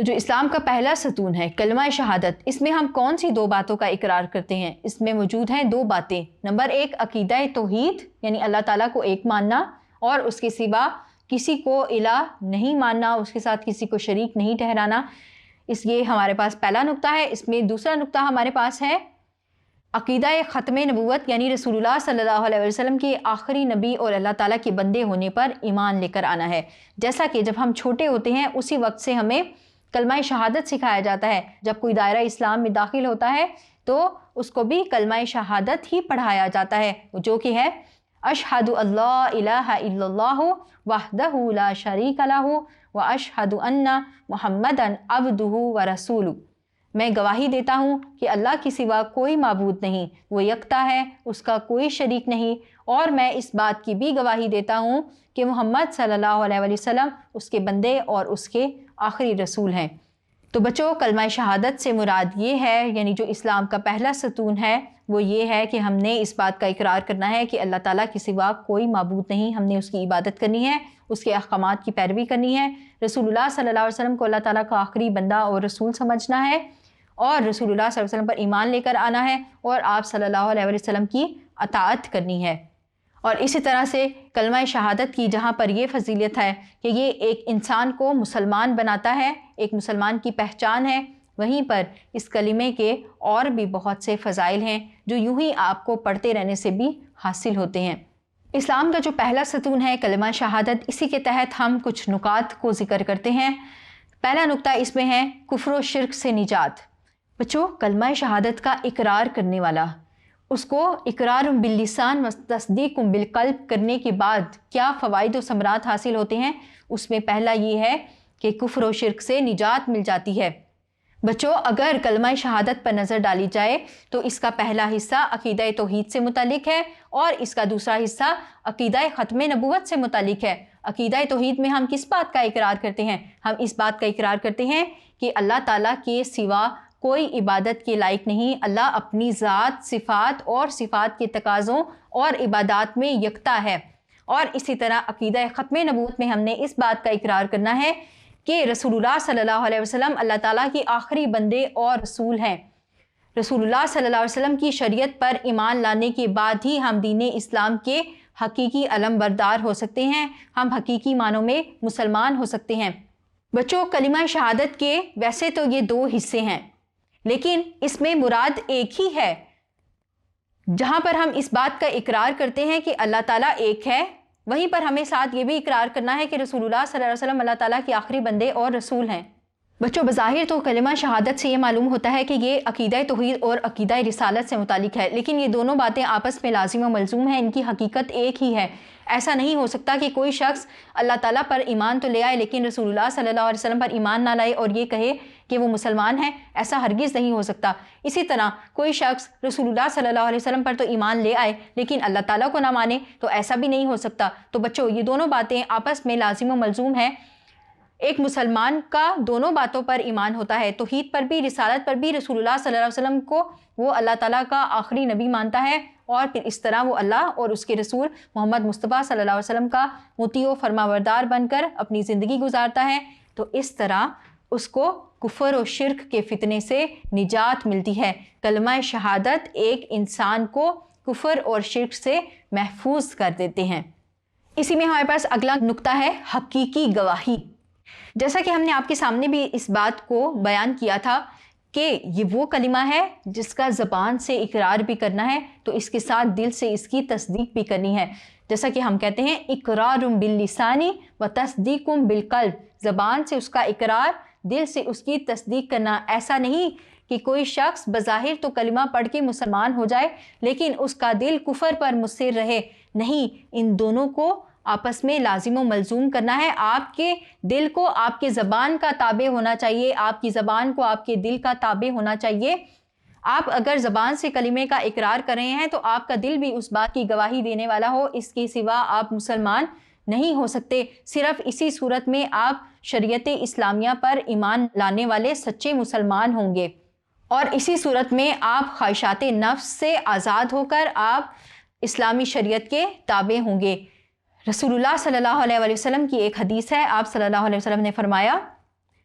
تو جو اسلام کا پہلا ستون ہے کلمہ شہادت، اس میں ہم کون سی دو باتوں کا اقرار کرتے ہیں؟ اس میں موجود ہیں دو باتیں۔ نمبر ایک عقیدہ توحید، یعنی اللہ تعالیٰ کو ایک ماننا اور اس کے سوا کسی کو الہ نہیں ماننا، اس کے ساتھ کسی کو شریک نہیں ٹھہرانا۔ یہ ہمارے پاس پہلا نقطہ ہے۔ اس میں دوسرا نقطہ ہمارے پاس ہے عقیدہ ختم نبوت، یعنی رسول اللہ صلی اللہ علیہ وسلم کے آخری نبی اور اللہ تعالیٰ کے بندے ہونے پر ایمان لے کر آنا ہے۔ جیسا کہ جب ہم چھوٹے ہوتے ہیں اسی وقت سے ہمیں کلمہ شہادت سکھایا جاتا ہے۔ جب کوئی دائرہ اسلام میں داخل ہوتا ہے تو اس کو بھی کلمہ شہادت ہی پڑھایا جاتا ہے، جو کہ ہے اشہد اللہ الہ الا اللہ وحدہ لا شریک لہ واشہد ان محمدا عبدہ ورسولہ۔ میں گواہی دیتا ہوں کہ اللہ کے سوا کوئی معبود نہیں، وہ یکتا ہے، اس کا کوئی شریک نہیں، اور میں اس بات کی بھی گواہی دیتا ہوں کہ محمد صلی اللہ علیہ وسلم اس کے بندے اور اس کے آخری رسول ہیں۔ تو بچوں، کلمہ شہادت سے مراد یہ ہے، یعنی جو اسلام کا پہلا ستون ہے وہ یہ ہے کہ ہم نے اس بات کا اقرار کرنا ہے کہ اللہ تعالیٰ کے سوا کوئی معبود نہیں، ہم نے اس کی عبادت کرنی ہے، اس کے احکامات کی پیروی کرنی ہے، رسول اللہ صلی اللہ علیہ وسلم کو اللہ تعالیٰ کا آخری بندہ اور رسول سمجھنا ہے، اور رسول اللہ صلی اللہ علیہ وسلم پر ایمان لے کر آنا ہے، اور آپ صلی اللہ علیہ وسلم کی اطاعت کرنی ہے۔ اور اسی طرح سے کلمہ شہادت کی جہاں پر یہ فضیلت ہے کہ یہ ایک انسان کو مسلمان بناتا ہے، ایک مسلمان کی پہچان ہے، وہیں پر اس کلمے کے اور بھی بہت سے فضائل ہیں جو یوں ہی آپ کو پڑھتے رہنے سے بھی حاصل ہوتے ہیں۔ اسلام کا جو پہلا ستون ہے کلمہ شہادت، اسی کے تحت ہم کچھ نکات کو ذکر کرتے ہیں۔ پہلا نقطہ اس میں ہے کفر و شرک سے نجات۔ بچوں، کلمہ شہادت کا اقرار کرنے والا، اس کو اقرار باللسان و تصدیق بالقلب کرنے کے بعد کیا فوائد و ثمرات حاصل ہوتے ہیں؟ اس میں پہلا یہ ہے کہ کفر و شرک سے نجات مل جاتی ہے۔ بچوں، اگر کلمہ شہادت پر نظر ڈالی جائے تو اس کا پہلا حصہ عقیدہ توحید سے متعلق ہے اور اس کا دوسرا حصہ عقیدہ ختم نبوت سے متعلق ہے۔ عقیدہ توحید میں ہم کس بات کا اقرار کرتے ہیں؟ ہم اس بات کا اقرار کرتے ہیں کہ اللہ تعالیٰ کے سوا کوئی عبادت کے لائق نہیں، اللہ اپنی ذات، صفات اور صفات کے تقاضوں اور عبادات میں یکتا ہے۔ اور اسی طرح عقیدہ ختم نبوت میں ہم نے اس بات کا اقرار کرنا ہے کہ رسول اللہ صلی اللہ علیہ وسلم اللہ تعالیٰ کے آخری بندے اور رسول ہیں۔ رسول اللہ صلی اللہ علیہ وسلم کی شریعت پر ایمان لانے کے بعد ہی ہم دین اسلام کے حقیقی علم بردار ہو سکتے ہیں، ہم حقیقی معنوں میں مسلمان ہو سکتے ہیں۔ بچوں، کلمہ شہادت کے ویسے تو یہ دو حصے ہیں، لیکن اس میں مراد ایک ہی ہے۔ جہاں پر ہم اس بات کا اقرار کرتے ہیں کہ اللہ تعالیٰ ایک ہے، وہیں پر ہمیں ساتھ یہ بھی اقرار کرنا ہے کہ رسول اللہ صلی اللہ علیہ وسلم اللہ تعالیٰ کے آخری بندے اور رسول ہیں۔ بچوں، بظاہر تو کلمہ شہادت سے یہ معلوم ہوتا ہے کہ یہ عقیدہ توحید اور عقیدہ رسالت سے متعلق ہے، لیکن یہ دونوں باتیں آپس میں لازم و ملزوم ہیں، ان کی حقیقت ایک ہی ہے۔ ایسا نہیں ہو سکتا کہ کوئی شخص اللہ تعالیٰ پر ایمان تو لے آئے لیکن رسول اللہ صلی اللہ علیہ وسلم پر ایمان نہ لائے اور یہ کہے کہ وہ مسلمان ہے، ایسا ہرگز نہیں ہو سکتا۔ اسی طرح کوئی شخص رسول اللہ صلی اللہ علیہ وسلم پر تو ایمان لے آئے لیکن اللہ تعالیٰ کو نہ مانے، تو ایسا بھی نہیں ہو سکتا۔ تو بچوں، یہ دونوں باتیں آپس میں لازم و ملزوم ہیں۔ ایک مسلمان کا دونوں باتوں پر ایمان ہوتا ہے، توحید پر بھی، رسالت پر بھی۔ رسول اللہ صلی اللہ علیہ وسلم کو وہ اللہ تعالیٰ کا آخری نبی مانتا ہے اور پھر اس طرح وہ اللہ اور اس کے رسول محمد مصطفیٰ صلی اللہ علیہ وسلم کا مطیع و فرمانبردار بن کر اپنی زندگی گزارتا ہے۔ تو اس طرح اس کو کفر و شرک کے فتنے سے نجات ملتی ہے۔ کلمہ شہادت ایک انسان کو کفر اور شرک سے محفوظ کر دیتے ہیں۔ اسی میں ہمارے پاس اگلا نقطہ ہے حقیقی گواہی۔ جیسا کہ ہم نے آپ کے سامنے بھی اس بات کو بیان کیا تھا کہ یہ وہ کلمہ ہے جس کا زبان سے اقرار بھی کرنا ہے تو اس کے ساتھ دل سے اس کی تصدیق بھی کرنی ہے۔ جیسا کہ ہم کہتے ہیں اقرار باللسان و تصدیق بالقلب، زبان سے اس کا اقرار، دل سے اس کی تصدیق کرنا۔ ایسا نہیں کہ کوئی شخص بظاہر تو کلمہ پڑھ کے مسلمان ہو جائے لیکن اس کا دل کفر پر مصر رہے، نہیں، ان دونوں کو آپس میں لازم و ملزوم کرنا ہے۔ آپ کے دل کو آپ کے زبان کا تابع ہونا چاہیے، آپ کی زبان کو آپ کے دل کا تابع ہونا چاہیے۔ آپ اگر زبان سے کلمے کا اقرار کر رہے ہیں تو آپ کا دل بھی اس بات کی گواہی دینے والا ہو، اس کے سوا آپ مسلمان نہیں ہو سکتے۔ صرف اسی صورت میں آپ شریعت اسلامیہ پر ایمان لانے والے سچے مسلمان ہوں گے، اور اسی صورت میں آپ خواہشات نفس سے آزاد ہو کر آپ اسلامی شریعت کے تابع ہوں گے۔ رسول اللہ صلی اللہ علیہ وسلم کی ایک حدیث ہے، آپ صلی اللہ علیہ وسلم نے فرمایا